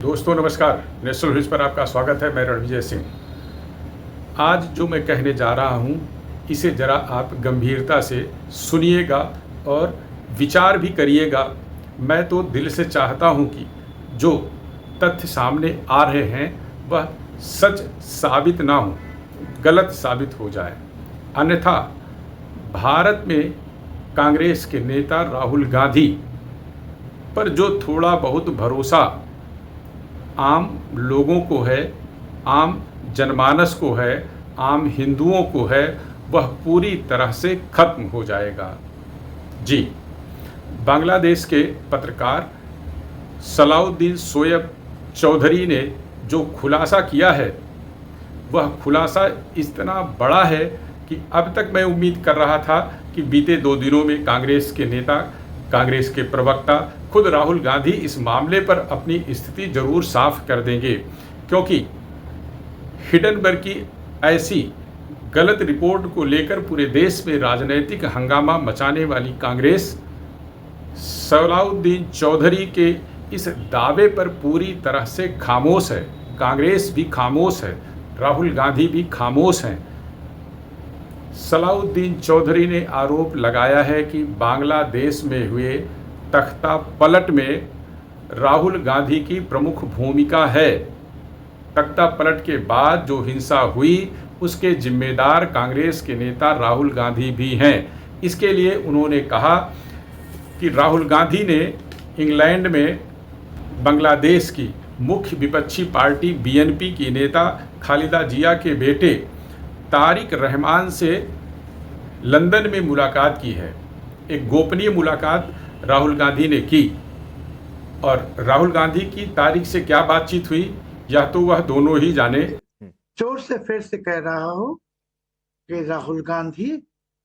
दोस्तों नमस्कार, national news पर आपका स्वागत है। मैं रणविजय सिंह। आज जो मैं कहने जा रहा हूँ इसे ज़रा आप गंभीरता से सुनिएगा और विचार भी करिएगा। मैं तो दिल से चाहता हूँ कि जो तथ्य सामने आ रहे हैं वह सच साबित ना हो, गलत साबित हो जाए। अन्यथा भारत में कांग्रेस के नेता राहुल गांधी पर जो थोड़ा बहुत भरोसा आम लोगों को है, आम जनमानस को है, आम हिंदुओं को है, वह पूरी तरह से खत्म हो जाएगा। जी, बांग्लादेश के पत्रकार सलाउद्दीन सोयब चौधरी ने जो खुलासा किया है वह खुलासा इतना बड़ा है कि अब तक मैं उम्मीद कर रहा था कि बीते 2 दिनों में कांग्रेस के नेता, कांग्रेस के प्रवक्ता खुद राहुल गांधी इस मामले पर अपनी स्थिति जरूर साफ कर देंगे, क्योंकि हिडनबर्ग की ऐसी गलत रिपोर्ट को लेकर पूरे देश में राजनीतिक हंगामा मचाने वाली कांग्रेस सलाउद्दीन चौधरी के इस दावे पर पूरी तरह से खामोश है। कांग्रेस भी खामोश है, राहुल गांधी भी खामोश हैं। सलाउद्दीन चौधरी ने आरोप लगाया है कि बांग्लादेश में हुए तख्ता पलट में राहुल गांधी की प्रमुख भूमिका है। तख्ता पलट के बाद जो हिंसा हुई उसके जिम्मेदार कांग्रेस के नेता राहुल गांधी भी हैं। इसके लिए उन्होंने कहा कि राहुल गांधी ने इंग्लैंड में बांग्लादेश की मुख्य विपक्षी पार्टी बीएनपी की नेता खालिदा जिया के बेटे तारिक रहमान से लंदन में मुलाकात की है। एक गोपनीय मुलाकात राहुल गांधी ने की और राहुल गांधी की तारिक से क्या बातचीत हुई यह तो वह दोनों ही जाने। जोर से फिर से कह रहा हूं कि राहुल गांधी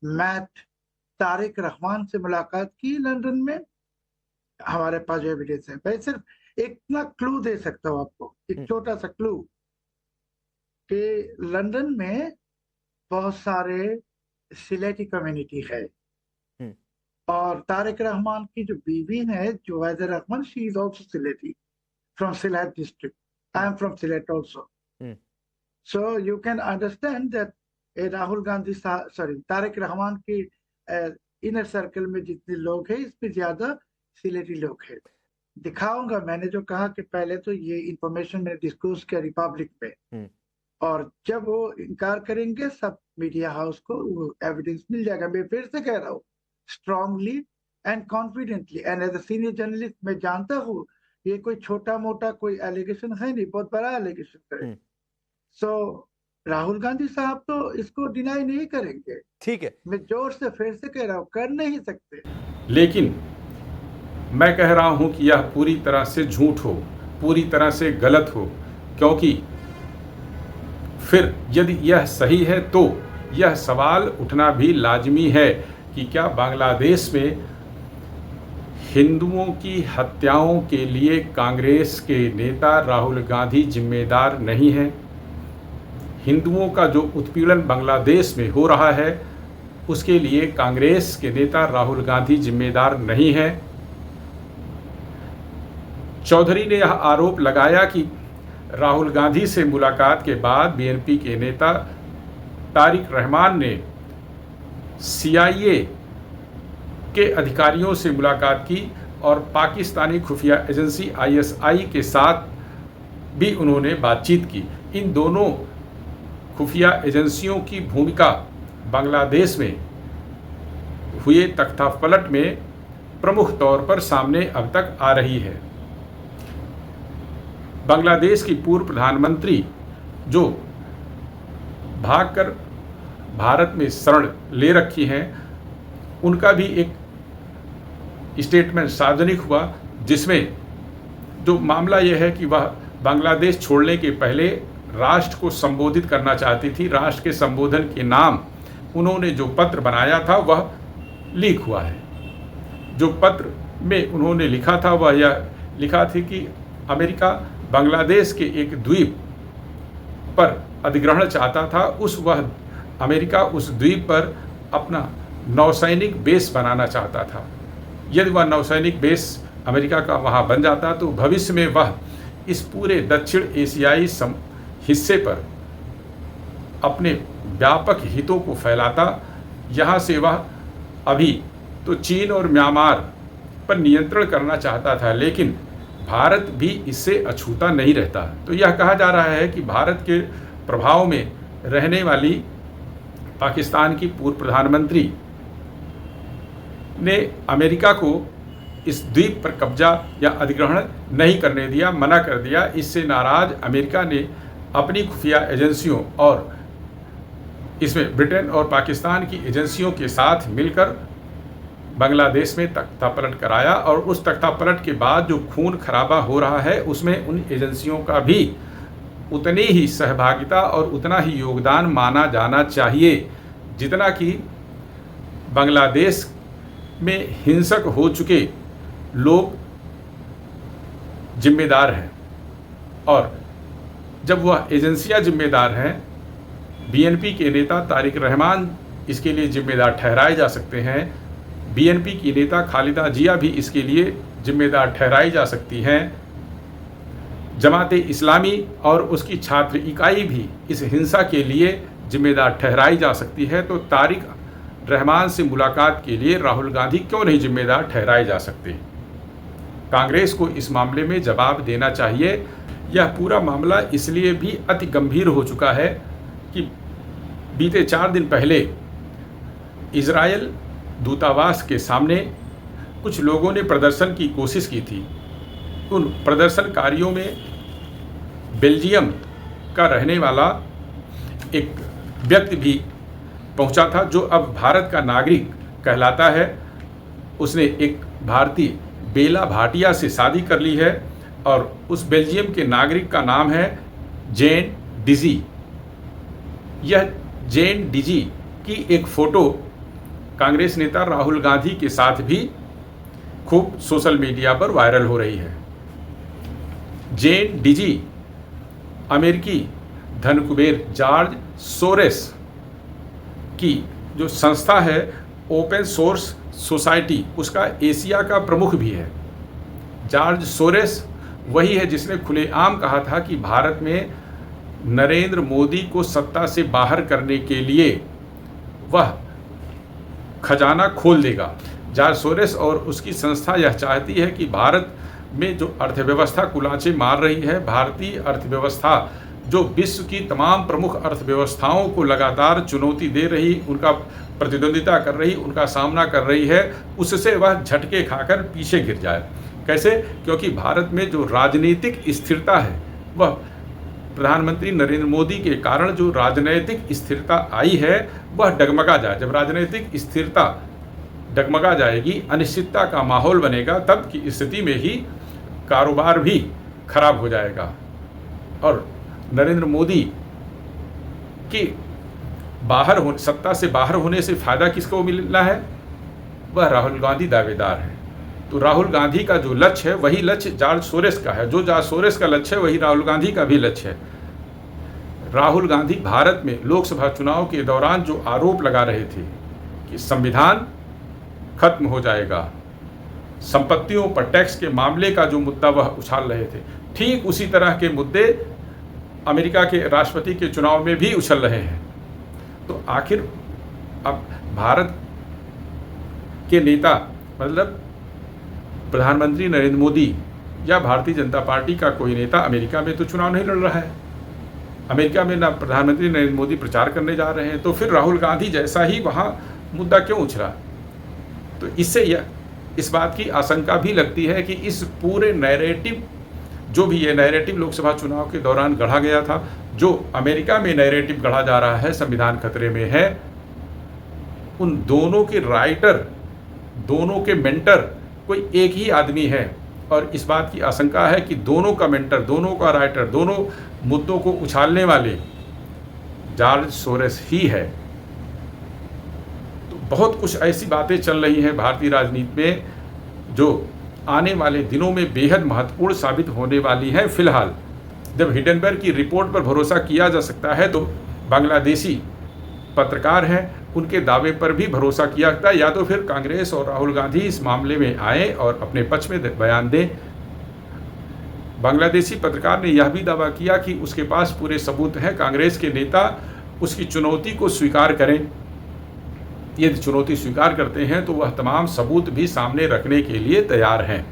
मैट तारिक रहमान से मुलाकात की लंदन में। हमारे पास जो एविडेंस है, मैं सिर्फ इतना क्लू दे सकता हूं आपको, एक छोटा सा क्लू कि लंदन में बहुत सारे सिलेटी कम्युनिटी है और तारिक रहमान की जो बीवी है Zubaida Rahman, she is also Sylheti from Sylhet district. I am from Sylhet also, so you can understand that Rahul Gandhi Tarique Rahman की इनर सर्कल में जितने लोग हैं इसमें ज्यादा सिलेटी लोग हैं। दिखाऊंगा, मैंने जो कहा कि पहले तो ये इंफॉर्मेशन मैंने डिस्क्लोज किया रिपब्लिक में, और जब वो इनकार करेंगे सब मीडिया हाउस को वो एविडेंस मिल जाएगा। मैं फिर से कह रहा हूँ strongly and confidently and as a senior journalist मैं जानता हूँ ये कोई छोटा मोटा कोई एलिगेशन है नहीं, बहुत बड़ा एलिगेशन करे। सो राहुल गांधी साहब तो इसको डिनाई नहीं करेंगे। ठीक है, मैं जोर से फिर से कह रहा हूँ कर नहीं सकते। लेकिन मैं कह रहा हूं कि यह पूरी तरह से झूठ हो, पूरी तरह से गलत हो, क्योंकि फिर यदि यह सही है तो यह सवाल उठना भी लाजमी है कि क्या बांग्लादेश में हिंदुओं की हत्याओं के लिए कांग्रेस के नेता राहुल गांधी जिम्मेदार नहीं है? हिंदुओं का जो उत्पीड़न बांग्लादेश में हो रहा है उसके लिए कांग्रेस के नेता राहुल गांधी जिम्मेदार नहीं है? चौधरी ने यह आरोप लगाया कि राहुल गांधी से मुलाकात के बाद बीएनपी के नेता तारिक रहमान ने सीआईए के अधिकारियों से मुलाकात की और पाकिस्तानी खुफिया एजेंसी आईएसआई के साथ भी उन्होंने बातचीत की। इन दोनों खुफिया एजेंसियों की भूमिका बांग्लादेश में हुए तख्तापलट में प्रमुख तौर पर सामने अब तक आ रही है। बांग्लादेश की पूर्व प्रधानमंत्री जो भागकर भारत में शरण ले रखी हैं, उनका भी एक स्टेटमेंट सार्वजनिक हुआ जिसमें जो मामला यह है कि वह बांग्लादेश छोड़ने के पहले राष्ट्र को संबोधित करना चाहती थी। राष्ट्र के संबोधन के नाम उन्होंने जो पत्र बनाया था वह लीक हुआ है। जो पत्र में उन्होंने लिखा था वह यह लिखा थी कि अमेरिका बांग्लादेश के एक द्वीप पर अधिग्रहण चाहता था। अमेरिका उस द्वीप पर अपना नौसैनिक बेस बनाना चाहता था। यदि वह नौसैनिक बेस अमेरिका का वहाँ बन जाता तो भविष्य में वह इस पूरे दक्षिण एशियाई हिस्से पर अपने व्यापक हितों को फैलाता। यहाँ से वह अभी तो चीन और म्यांमार पर नियंत्रण करना चाहता था, लेकिन भारत भी इससे अछूता नहीं रहता। तो यह कहा जा रहा है कि भारत के प्रभाव में रहने वाली पाकिस्तान की पूर्व प्रधानमंत्री ने अमेरिका को इस द्वीप पर कब्जा या अधिग्रहण नहीं करने दिया, मना कर दिया। इससे नाराज अमेरिका ने अपनी खुफिया एजेंसियों और इसमें ब्रिटेन और पाकिस्तान की एजेंसियों के साथ मिलकर बांग्लादेश में तख्तापलट कराया, और उस तख्तापलट के बाद जो खून खराबा हो रहा है उसमें उन एजेंसियों का भी उतनी ही सहभागिता और उतना ही योगदान माना जाना चाहिए जितना कि बांग्लादेश में हिंसक हो चुके लोग जिम्मेदार हैं। और जब वह एजेंसियां जिम्मेदार हैं, बीएनपी के नेता तारिक रहमान इसके लिए जिम्मेदार ठहराए जा सकते हैं, बीएनपी की नेता खालिदा जिया भी इसके लिए जिम्मेदार ठहराई जा सकती हैं, जमाते इस्लामी और उसकी छात्र इकाई भी इस हिंसा के लिए जिम्मेदार ठहराई जा सकती है। तो तारिक रहमान से मुलाकात के लिए राहुल गांधी क्यों नहीं जिम्मेदार ठहराए जा सकते? कांग्रेस को इस मामले में जवाब देना चाहिए। यह पूरा मामला इसलिए भी अति गंभीर हो चुका है कि बीते 4 दिन पहले इजरायल दूतावास के सामने कुछ लोगों ने प्रदर्शन की कोशिश की थी। उन प्रदर्शनकारियों में बेल्जियम का रहने वाला एक व्यक्ति भी पहुंचा था, जो अब भारत का नागरिक कहलाता है। उसने एक भारतीय बेला भाटिया से शादी कर ली है और उस बेल्जियम के नागरिक का नाम है जेन डिजी। यह जेन डिजी की एक फ़ोटो कांग्रेस नेता राहुल गांधी के साथ भी खूब सोशल मीडिया पर वायरल हो रही है। जेन डिजी अमेरिकी धनकुबेर जॉर्ज सोरेस की जो संस्था है ओपन सोर्स सोसाइटी, उसका एशिया का प्रमुख भी है। जॉर्ज सोरेस वही है जिसने खुलेआम कहा था कि भारत में नरेंद्र मोदी को सत्ता से बाहर करने के लिए वह खजाना खोल देगा। जॉर्ज सोरेस और उसकी संस्था यह चाहती है कि भारत में जो अर्थव्यवस्था कुलांचे मार रही है, भारतीय अर्थव्यवस्था जो विश्व की तमाम प्रमुख अर्थव्यवस्थाओं को लगातार चुनौती दे रही, उनका प्रतिद्वंदिता कर रही, उनका सामना कर रही है, उससे वह झटके खाकर पीछे गिर जाए। कैसे? क्योंकि भारत में जो राजनीतिक स्थिरता है, वह प्रधानमंत्री नरेंद्र मोदी के कारण जो राजनीतिक स्थिरता आई है वह डगमगा जाए। जब राजनीतिक स्थिरता डगमगा जाएगी, अनिश्चितता का माहौल बनेगा, तब की स्थिति में ही कारोबार भी खराब हो जाएगा। और नरेंद्र मोदी की सत्ता से बाहर होने से फ़ायदा किसको मिलना है? वह राहुल गांधी दावेदार है। तो राहुल गांधी का जो लक्ष्य है वही लक्ष्य जॉर्ज सोरेस का है, जो जॉर्ज सोरेस का लक्ष्य है वही राहुल गांधी का भी लक्ष्य है। राहुल गांधी भारत में लोकसभा चुनाव के दौरान जो आरोप लगा रहे थे कि संविधान खत्म हो जाएगा, संपत्तियों पर टैक्स के मामले का जो मुद्दा वह उछाल रहे थे, ठीक उसी तरह के मुद्दे अमेरिका के राष्ट्रपति के चुनाव में भी उछल रहे हैं। तो आखिर अब भारत के नेता मतलब प्रधानमंत्री नरेंद्र मोदी या भारतीय जनता पार्टी का कोई नेता अमेरिका में तो चुनाव नहीं लड़ रहा है, अमेरिका में ना प्रधानमंत्री नरेंद्र मोदी प्रचार करने जा रहे हैं, तो फिर राहुल गांधी जैसा ही वहाँ मुद्दा क्यों उछला? तो इससे यह इस बात की आशंका भी लगती है कि इस पूरे नैरेटिव, जो भी ये नैरेटिव लोकसभा चुनाव के दौरान गढ़ा गया था, जो अमेरिका में नैरेटिव गढ़ा जा रहा है संविधान खतरे में है, उन दोनों के राइटर, दोनों के मेंटर कोई एक ही आदमी है। और इस बात की आशंका है कि दोनों का मेंटर, दोनों का राइटर, दोनों मुद्दों को उछालने वाले जॉर्ज सोरेस ही है। तो बहुत कुछ ऐसी बातें चल रही हैं भारतीय राजनीति में जो आने वाले दिनों में बेहद महत्वपूर्ण साबित होने वाली हैं। फिलहाल जब हिडेनबर्ग की रिपोर्ट पर भरोसा किया जा सकता है तो बांग्लादेशी पत्रकार हैं, उनके दावे पर भी भरोसा किया जाता है, या तो फिर कांग्रेस और राहुल गांधी इस मामले में आए और अपने पक्ष में बयान दें। बांग्लादेशी पत्रकार ने यह भी दावा किया कि उसके पास पूरे सबूत हैं, कांग्रेस के नेता उसकी चुनौती को स्वीकार करें। यदि चुनौती स्वीकार करते हैं तो वह तमाम सबूत भी सामने रखने के लिए तैयार हैं।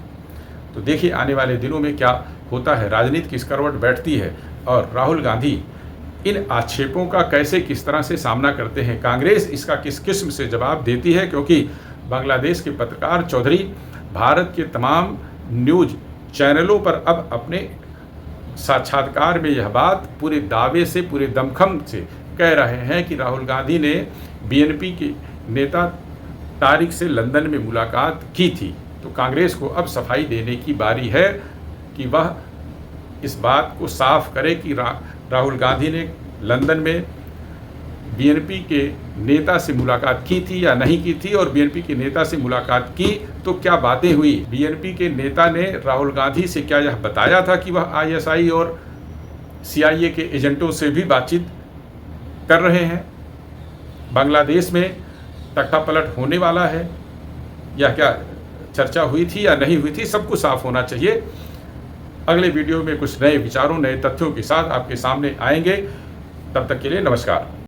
तो देखिए आने वाले दिनों में क्या होता है, राजनीति किस करवट बैठती है और राहुल गांधी इन आक्षेपों का कैसे किस तरह से सामना करते हैं, कांग्रेस इसका किस किस्म से जवाब देती है। क्योंकि बांग्लादेश के पत्रकार चौधरी भारत के तमाम न्यूज़ चैनलों पर अब अपने साक्षात्कार में यह बात पूरे दावे से, पूरे दमखम से कह रहे हैं कि राहुल गांधी ने बीएनपी के नेता तारिक से लंदन में मुलाकात की थी। तो कांग्रेस को अब सफाई देने की बारी है कि वह इस बात को साफ करे कि राहुल गांधी ने लंदन में बीएनपी के नेता से मुलाकात की थी या नहीं की थी, और बीएनपी के नेता से मुलाकात की तो क्या बातें हुई। बीएनपी के नेता ने राहुल गांधी से क्या यह बताया था कि वह आईएसआई और सीआईए के एजेंटों से भी बातचीत कर रहे हैं। बांग्लादेश में तख्तापलट होने वाला है या क्या चर्चा हुई थी या नहीं हुई थी, सब कुछ साफ होना चाहिए। अगले वीडियो में कुछ नए विचारों, नए तथ्यों के साथ आपके सामने आएंगे। तब तक के लिए नमस्कार।